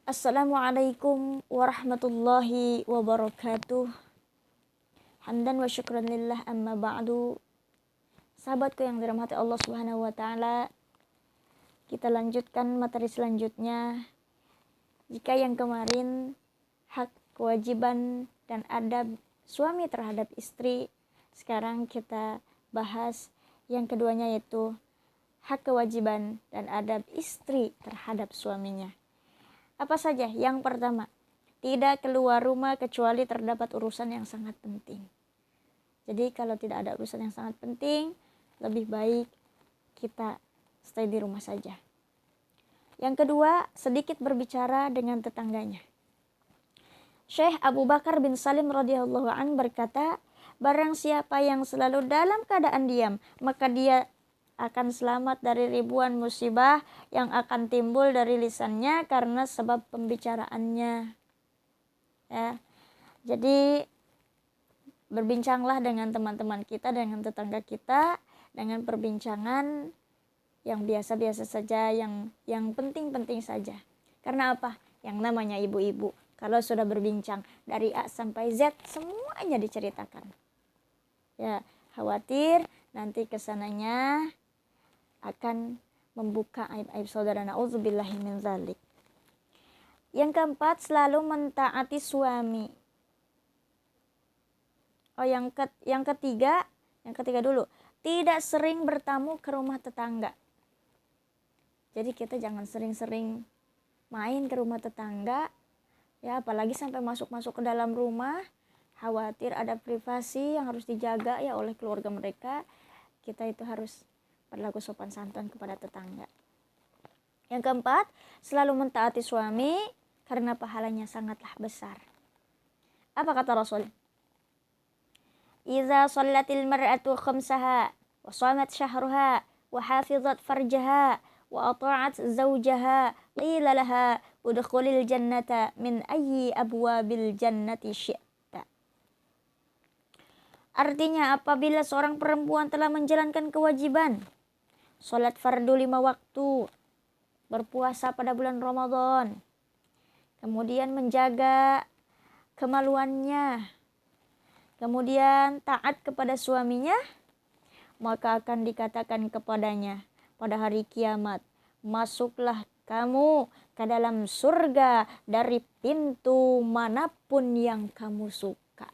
Assalamualaikum warahmatullahi wabarakatuh. Hamdan wa syukran lillah amma ba'du. Sahabatku yang dirahmati Allah Subhanahu wa taala, kita lanjutkan materi selanjutnya. Jika yang kemarin hak, kewajiban dan adab suami terhadap istri, sekarang kita bahas yang keduanya, yaitu hak, kewajiban dan adab istri terhadap suaminya. Apa saja? Yang pertama, tidak keluar rumah kecuali terdapat urusan yang sangat penting. Jadi kalau tidak ada urusan yang sangat penting, lebih baik kita stay di rumah saja. Yang kedua, sedikit berbicara dengan tetangganya. Syekh Abu Bakar bin Salim radhiyallahu an berkata, barang siapa yang selalu dalam keadaan diam, maka dia akan selamat dari ribuan musibah yang akan timbul dari lisannya karena sebab pembicaraannya. Ya. Jadi berbincanglah dengan teman-teman kita, dengan tetangga kita, dengan perbincangan yang biasa-biasa saja, yang penting-penting saja. Karena apa? Yang namanya ibu-ibu, kalau sudah berbincang dari A sampai Z, semuanya diceritakan. Ya, khawatir nanti kesananya akan membuka aib-aib saudara. Na'udzubillahi min dzalik. Yang keempat, selalu mentaati suami. Yang ketiga dulu, tidak sering bertamu ke rumah tetangga. Jadi kita jangan sering-sering main ke rumah tetangga, ya, apalagi sampai masuk-masuk ke dalam rumah. Khawatir ada privasi yang harus dijaga ya oleh keluarga mereka. Kita itu harus berlaku sopan santun kepada tetangga. Yang keempat, selalu mentaati suami karena pahalanya sangatlah besar. Apa kata Rasul? Iza shallatil mar'atu khamsaha wa shamat syahruha wa hafizat farjaha wa ata'at zawjaha qila laha udkhulil jannata min ayyi abwabil jannati syi'ta. Artinya, apabila seorang perempuan telah menjalankan kewajiban sholat fardu 5 waktu, berpuasa pada bulan Ramadan, kemudian menjaga kemaluannya, kemudian taat kepada suaminya, maka akan dikatakan kepadanya pada hari kiamat, masuklah kamu ke dalam surga dari pintu manapun yang kamu suka.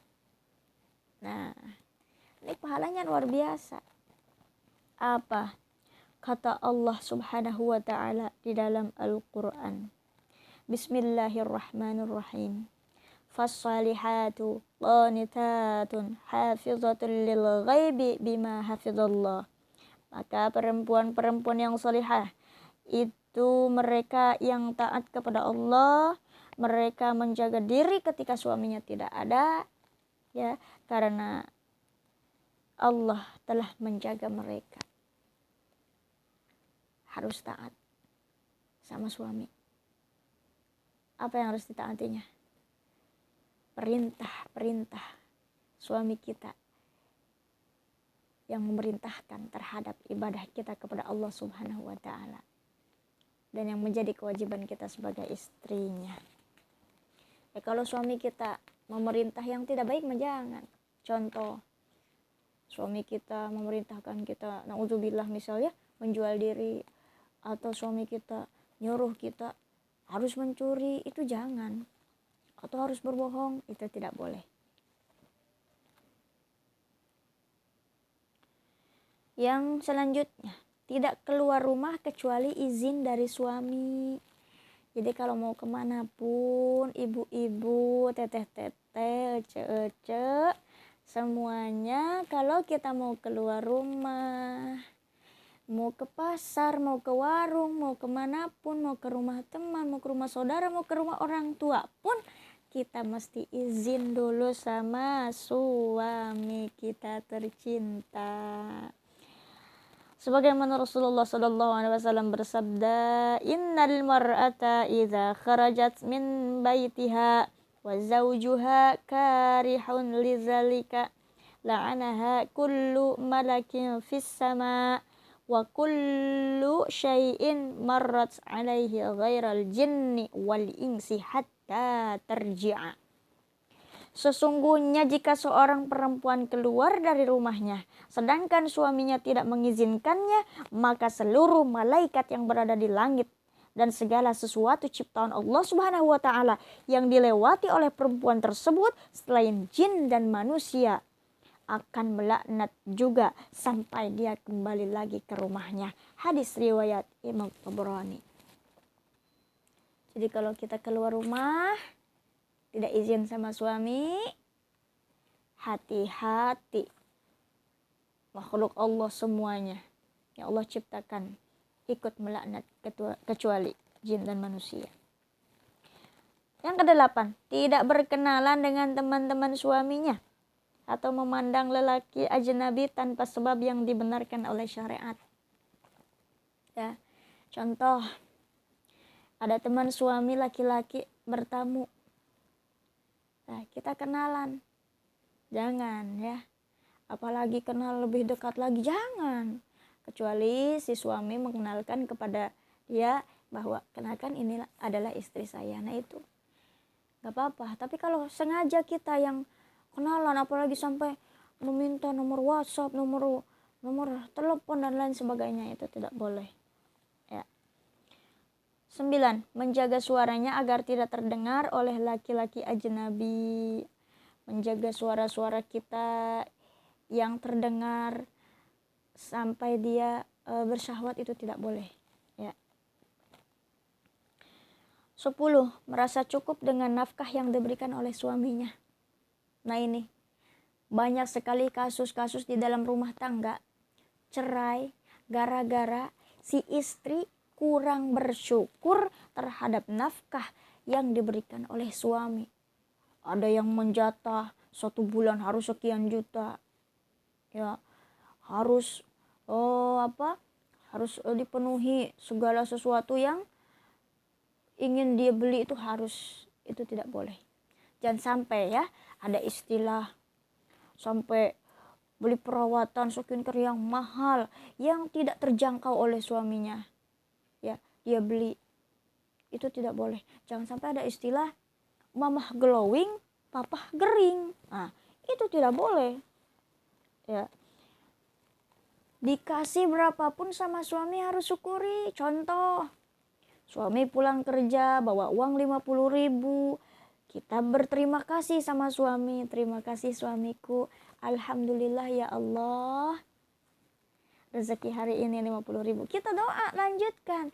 Nah, ini pahalanya luar biasa. Apa? Kata Allah Subhanahu wa ta'ala di dalam Al-Quran. Bismillahirrahmanirrahim. Fassalihatu qanitatun hafizatun lil ghaibi bima hafizallah. Maka perempuan-perempuan yang salihah itu mereka yang taat kepada Allah, mereka menjaga diri ketika suaminya tidak ada, ya, karena Allah telah menjaga mereka. Harus taat sama suami. Apa yang harus ditaatinya? Perintah suami kita yang memerintahkan terhadap ibadah kita kepada Allah Subhanahu wa ta'ala, dan yang menjadi kewajiban kita sebagai istrinya. Ya, kalau suami kita memerintah yang tidak baik, jangan. Contoh, suami kita memerintahkan kita, na'udzubillah misalnya, menjual diri, atau suami kita nyuruh kita harus mencuri, itu jangan. Atau harus berbohong, itu tidak boleh. Yang selanjutnya, tidak keluar rumah kecuali izin dari suami. Jadi kalau mau kemanapun, ibu-ibu, teteh-teteh, ece-ece, semuanya kalau kita mau keluar rumah, mau ke pasar, mau ke warung, mau kemanapun, mau ke rumah teman, mau ke rumah saudara, mau ke rumah orang tua pun, kita mesti izin dulu sama suami kita tercinta. Sebagaimana Rasulullah SAW bersabda, innal mar'ata idza kharajat min baitiha wa zawjuha karihun lidzalika la'anaha kullu malakin fis sama wa kullu syai'in marrat alaihi ghairal jinni wal insi hatta tarji'a. Sesungguhnya jika seorang perempuan keluar dari rumahnya sedangkan suaminya tidak mengizinkannya, maka seluruh malaikat yang berada di langit dan segala sesuatu ciptaan Allah Subhanahu wa taala yang dilewati oleh perempuan tersebut selain jin dan manusia akan melaknat juga sampai dia kembali lagi ke rumahnya. Hadis riwayat Imam Tabrani. Jadi kalau kita keluar rumah tidak izin sama suami, hati-hati. Makhluk Allah semuanya yang Allah ciptakan ikut melaknat kecuali jin dan manusia. Yang kedelapan, tidak berkenalan dengan teman-teman suaminya atau memandang lelaki ajnabi tanpa sebab yang dibenarkan oleh syariat. Ya, contoh, ada teman suami laki-laki bertamu. Nah, kita kenalan. Jangan ya. Apalagi kenal lebih dekat lagi, jangan. Kecuali si suami mengenalkan kepada dia bahwa kenalkan ini adalah istri saya. Nah itu gak apa-apa. Tapi kalau sengaja kita yang kenalan, apalagi sampai meminta nomor WhatsApp, nomor telepon dan lain sebagainya, itu tidak boleh. Ya. 9. Menjaga suaranya agar tidak terdengar oleh laki-laki ajnabi. Menjaga suara-suara kita yang terdengar sampai dia bersyahwat itu tidak boleh. Ya. 10. Merasa cukup dengan nafkah yang diberikan oleh suaminya. Nah ini, banyak sekali kasus-kasus di dalam rumah tangga cerai gara-gara si istri kurang bersyukur terhadap nafkah yang diberikan oleh suami. Ada yang menjatah 1 bulan harus sekian juta. Ya, harus harus dipenuhi segala sesuatu yang ingin dia beli itu harus, itu tidak boleh. Jangan sampai ya ada istilah sampai beli perawatan skincare yang mahal yang tidak terjangkau oleh suaminya. Ya, dia beli. Itu tidak boleh. Jangan sampai ada istilah mamah glowing, papah gering. Nah, itu tidak boleh. Ya. Dikasih berapapun sama suami harus syukuri. Contoh, suami pulang kerja bawa uang 50.000. Kita berterima kasih sama suami. Terima kasih suamiku. Alhamdulillah ya Allah. Rezeki hari ini 50.000. Kita doa lanjutkan.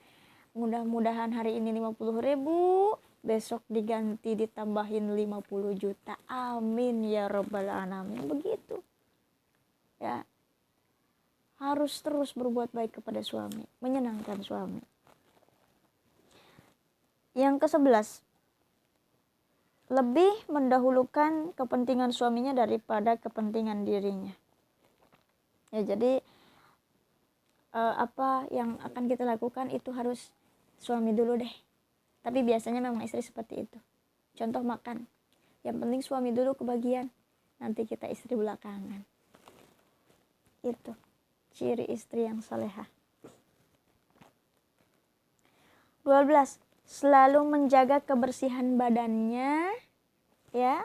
Mudah-mudahan hari ini 50.000. Besok diganti ditambahin 50 juta. Amin ya rabbal alamin. Begitu. Ya. Harus terus berbuat baik kepada suami. Menyenangkan suami. Yang ke-11. Lebih mendahulukan kepentingan suaminya daripada kepentingan dirinya. Ya, jadi apa yang akan kita lakukan itu harus suami dulu deh. Tapi biasanya memang istri seperti itu. Contoh makan. Yang penting suami dulu kebagian. Nanti kita istri belakangan. Itu ciri istri yang salehah. 12. Selalu menjaga kebersihan badannya ya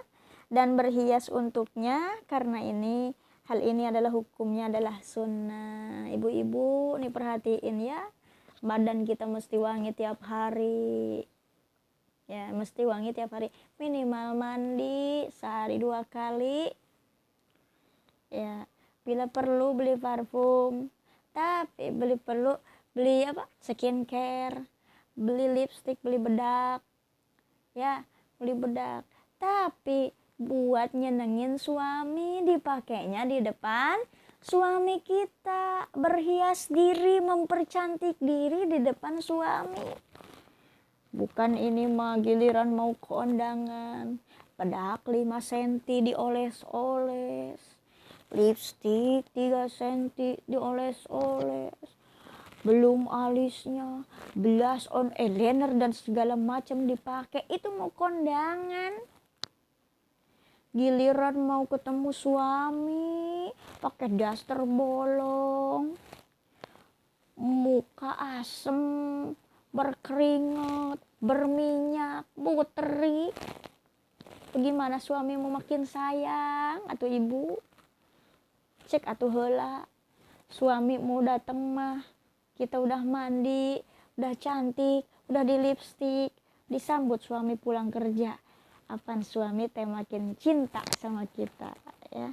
dan berhias untuknya, karena hal ini adalah hukumnya adalah sunnah. Ibu-ibu nih perhatiin ya, badan kita mesti wangi tiap hari. Ya, mesti wangi tiap hari. Minimal mandi sehari 2 kali. Ya, bila perlu beli parfum. Tapi beli skincare, beli lipstick, beli bedak. Ya, beli bedak. Tapi buat nyenengin suami, dipakainya di depan suami kita. Berhias diri, mempercantik diri di depan suami. Bukan ini mah giliran mau ke undangan. Bedak 5 cm dioles-oles. Lipstick 3 cm dioles-oles. Belum alisnya, blush on, eyeliner dan segala macam dipakai. Itu mau kondangan. Giliran mau ketemu suami, pakai daster bolong, muka asem, berkeringat, berminyak, teri. Bagaimana suamimu makin sayang atau ibu? Cek atuh heula. Suamimu datang mah, kita udah mandi, udah cantik, udah di lipstik, disambut suami pulang kerja. Apaan suami teh makin cinta sama kita ya.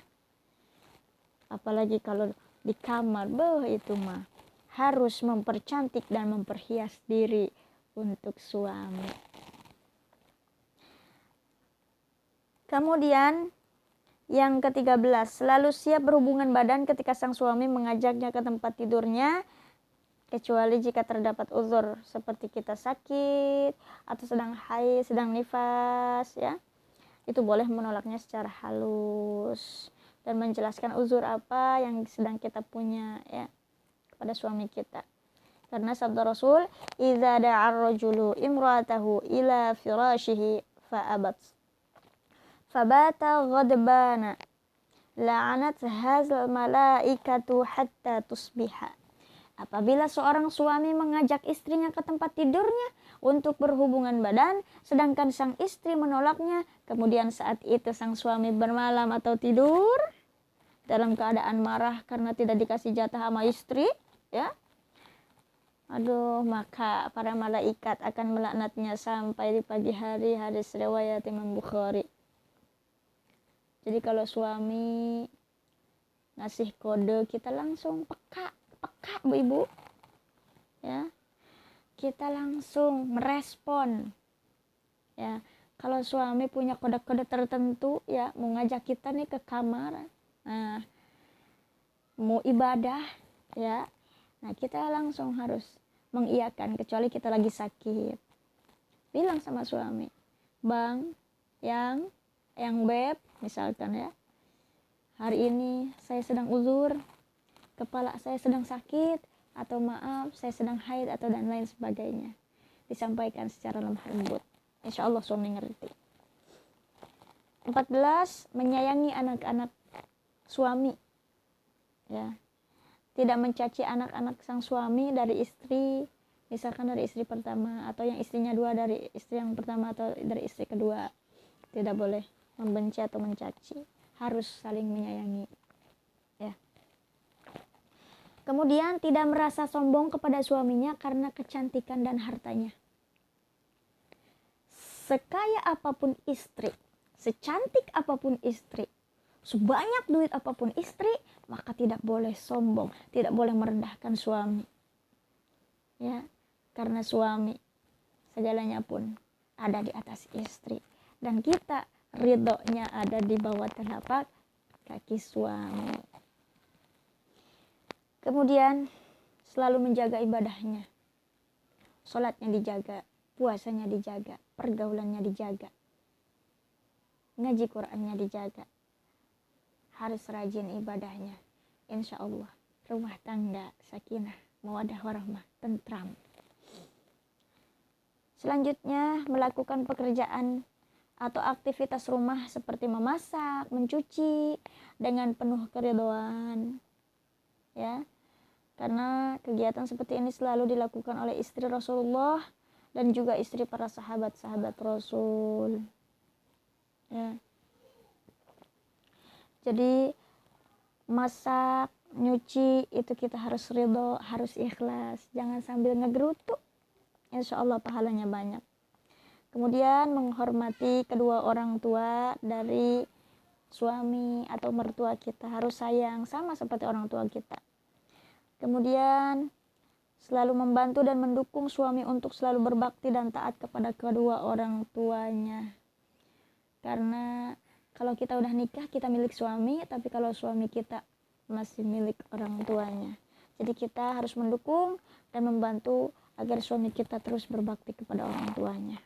Apalagi kalau di kamar, itu mah harus mempercantik dan memperhias diri untuk suami. Kemudian yang ke-13, selalu siap berhubungan badan ketika sang suami mengajaknya ke tempat tidurnya, kecuali jika terdapat uzur seperti kita sakit atau sedang haid, sedang nifas ya. Itu boleh menolaknya secara halus dan menjelaskan uzur apa yang sedang kita punya ya kepada suami kita. Karena sabda Rasul, "Idza da'a ar-rajulu imra'atahu ila firashihi fa'abat fabata ghadbana la'anat hazal malaikatu hatta tusbiha." Apabila seorang suami mengajak istrinya ke tempat tidurnya untuk berhubungan badan, sedangkan sang istri menolaknya, kemudian saat itu sang suami bermalam atau tidur dalam keadaan marah karena tidak dikasih jatah sama istri, ya. Aduh, maka para malaikat akan melaknatnya sampai di pagi hari, hadis riwayat Imam Bukhari. Jadi kalau suami ngasih kode, kita langsung peka Bu Ibu ya, kita langsung merespon ya. Kalau suami punya kode-kode tertentu ya, mau ngajak kita nih ke kamar, nah mau ibadah ya, nah kita langsung harus mengiyakan, kecuali kita lagi sakit. Bilang sama suami, bang, yang beb misalkan ya, hari ini saya sedang uzur, kepala saya sedang sakit, atau maaf saya sedang haid, atau dan lain sebagainya. Disampaikan secara lemah lembut, insya Allah suami ngerti. 14, menyayangi anak-anak suami ya, tidak mencaci anak-anak sang suami dari istri, misalkan dari istri pertama, atau yang istrinya dua dari istri yang pertama, atau dari istri kedua. Tidak boleh membenci atau mencaci, harus saling menyayangi ya. Kemudian tidak merasa sombong kepada suaminya karena kecantikan dan hartanya. Sekaya apapun istri, secantik apapun istri, sebanyak duit apapun istri, maka tidak boleh sombong, tidak boleh merendahkan suami. Ya, karena suami segalanya pun ada di atas istri, dan kita ridhonya ada di bawah telapak kaki suami. Kemudian selalu menjaga ibadahnya, sholatnya dijaga, puasanya dijaga, pergaulannya dijaga, ngaji Qur'annya dijaga, harus rajin ibadahnya. Insya Allah rumah tangga sakinah, mawaddah warahmah, tentram. Selanjutnya melakukan pekerjaan atau aktivitas rumah seperti memasak, mencuci dengan penuh keridhaan ya, karena kegiatan seperti ini selalu dilakukan oleh istri Rasulullah dan juga istri para sahabat-sahabat Rasul ya. Jadi masak, nyuci itu kita harus ridho, harus ikhlas, jangan sambil ngegerutu, insya Allah pahalanya banyak. Kemudian menghormati kedua orang tua dari suami atau mertua kita, harus sayang sama seperti orang tua kita. Kemudian selalu membantu dan mendukung suami untuk selalu berbakti dan taat kepada kedua orang tuanya. Karena kalau kita udah nikah, kita milik suami, tapi kalau suami kita masih milik orang tuanya. Jadi kita harus mendukung dan membantu agar suami kita terus berbakti kepada orang tuanya.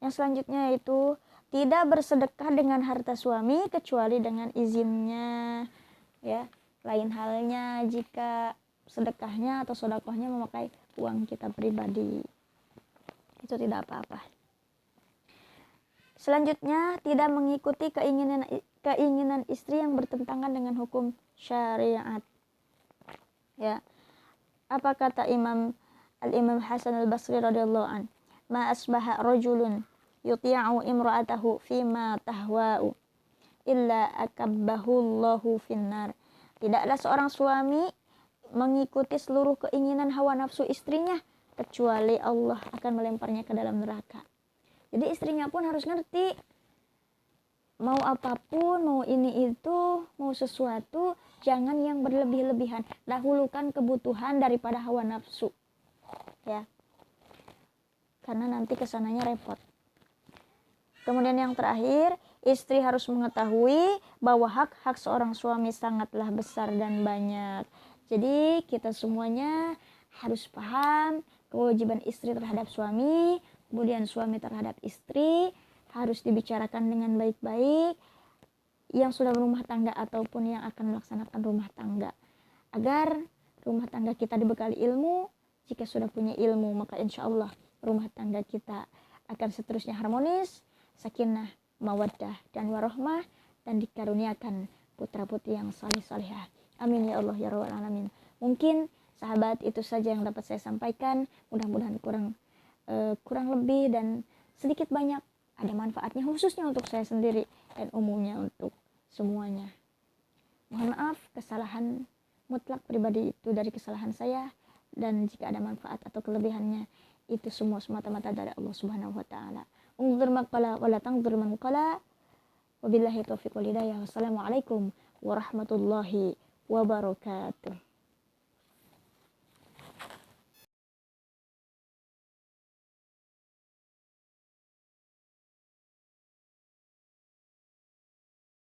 Yang selanjutnya itu tidak bersedekah dengan harta suami kecuali dengan izinnya ya. Lain halnya jika sedekahnya atau sedekahnya memakai uang kita pribadi, itu tidak apa-apa. Selanjutnya tidak mengikuti keinginan istri yang bertentangan dengan hukum syariat ya. Apa kata Al-Imam Hasan Al-Basri radhiyallahu an? Ma asbaha rajulun yuti'u imra'atahu fima tahwa'u illa akabbahu Allahu finnar. Tidaklah seorang suami mengikuti seluruh keinginan hawa nafsu istrinya kecuali Allah akan melemparnya ke dalam neraka. Jadi istrinya pun harus ngerti, mau apapun, mau ini itu, mau sesuatu, jangan yang berlebih-lebihan. Dahulukan kebutuhan daripada hawa nafsu, ya, karena nanti kesananya repot. Kemudian yang terakhir, istri harus mengetahui bahwa hak-hak seorang suami sangatlah besar dan banyak. Jadi kita semuanya harus paham kewajiban istri terhadap suami, kemudian suami terhadap istri, harus dibicarakan dengan baik-baik, yang sudah berumah tangga ataupun yang akan melaksanakan rumah tangga, agar rumah tangga kita dibekali ilmu. Jika sudah punya ilmu, maka insya Allah rumah tangga kita akan seterusnya harmonis, sakinah, mawaddah, dan warahmah, dan dikaruniakan putra-putri yang saleh-salehah. Amin ya Allah ya rabbal alamin. Mungkin sahabat itu saja yang dapat saya sampaikan. Mudah-mudahan kurang lebih dan sedikit banyak ada manfaatnya, khususnya untuk saya sendiri dan umumnya untuk semuanya. Mohon maaf kesalahan mutlak pribadi itu dari kesalahan saya, dan jika ada manfaat atau kelebihannya itu semua semata-mata dari Allah Subhanahu wa taala. Unzur maqala wa la tangzur man qala. Wabillahi taufiq wal hidayah. Wassalamualaikum warahmatullahi wabarakatuh.